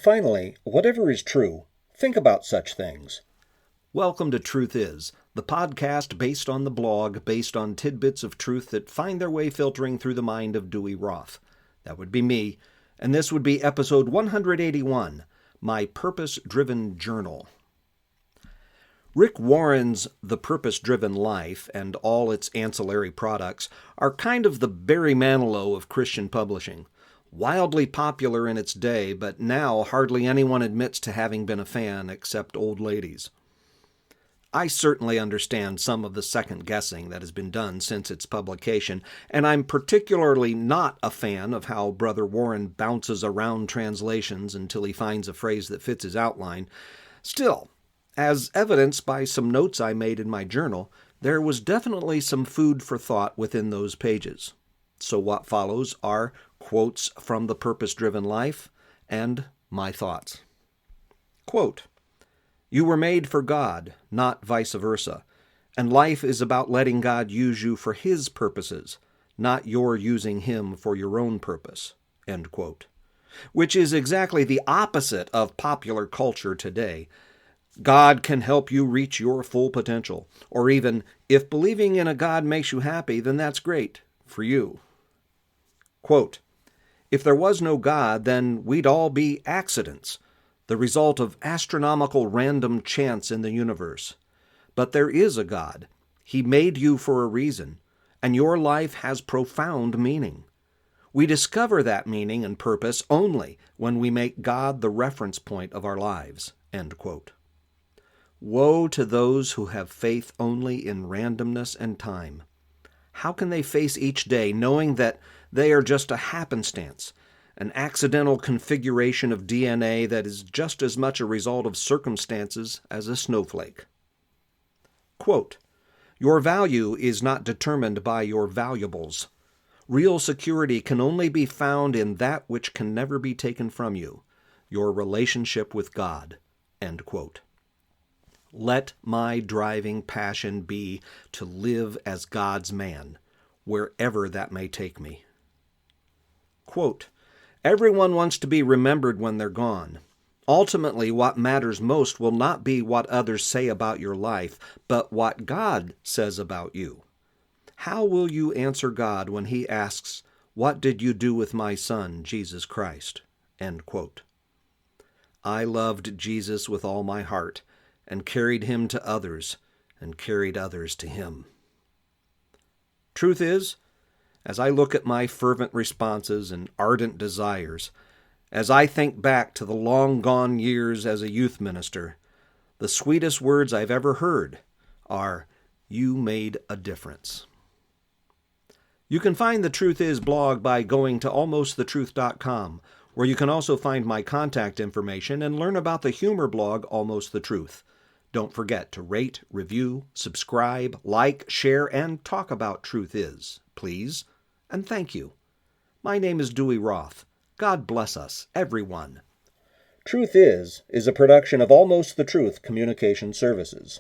Finally, whatever is true, think about such things. Welcome to Truth Is, the podcast based on the blog, based on tidbits of truth that find their way filtering through the mind of Dewey Roth. That would be me, and this would be episode 181, My Purpose-Driven Journal. Rick Warren's The Purpose-Driven Life and all its ancillary products are kind of the Barry Manilow of Christian publishing. Wildly popular in its day, but now hardly anyone admits to having been a fan except old ladies. I certainly understand some of the second-guessing that has been done since its publication, and I'm particularly not a fan of how Brother Warren bounces around translations until he finds a phrase that fits his outline. Still, as evidenced by some notes I made in my journal, there was definitely some food for thought within those pages. So what follows are quotes from The Purpose-Driven Life and my thoughts. Quote, "You were made for God, not vice versa, and life is about letting God use you for His purposes, not your using Him for your own purpose." End quote. Which is exactly the opposite of popular culture today. God can help you reach your full potential, or even, if believing in a God makes you happy, then that's great for you. Quote, "If there was no God, then we'd all be accidents, the result of astronomical random chance in the universe. But there is a God. He made you for a reason, and your life has profound meaning. We discover that meaning and purpose only when we make God the reference point of our lives." End quote. Woe to those who have faith only in randomness and time. How can they face each day knowing that they are just a happenstance, an accidental configuration of DNA that is just as much a result of circumstances as a snowflake? Quote, "Your value is not determined by your valuables. Real security can only be found in that which can never be taken from you, your relationship with God." End quote. Let my driving passion be to live as God's man, wherever that may take me. Quote, "Everyone wants to be remembered when they're gone. Ultimately, what matters most will not be what others say about your life, but what God says about you. How will you answer God when He asks, 'What did you do with my Son, Jesus Christ?'" End quote. I loved Jesus with all my heart, and carried Him to others, and carried others to Him. Truth is, as I look at my fervent responses and ardent desires, as I think back to the long-gone years as a youth minister, the sweetest words I've ever heard are, "You made a difference." You can find the Truth Is blog by going to almostthetruth.com, where you can also find my contact information and learn about the humor blog Almost the Truth. Don't forget to rate, review, subscribe, like, share, and talk about Truth Is, please. And thank you. My name is Dewey Roth. God bless us, everyone. Truth Is a production of Almost the Truth Communication Services.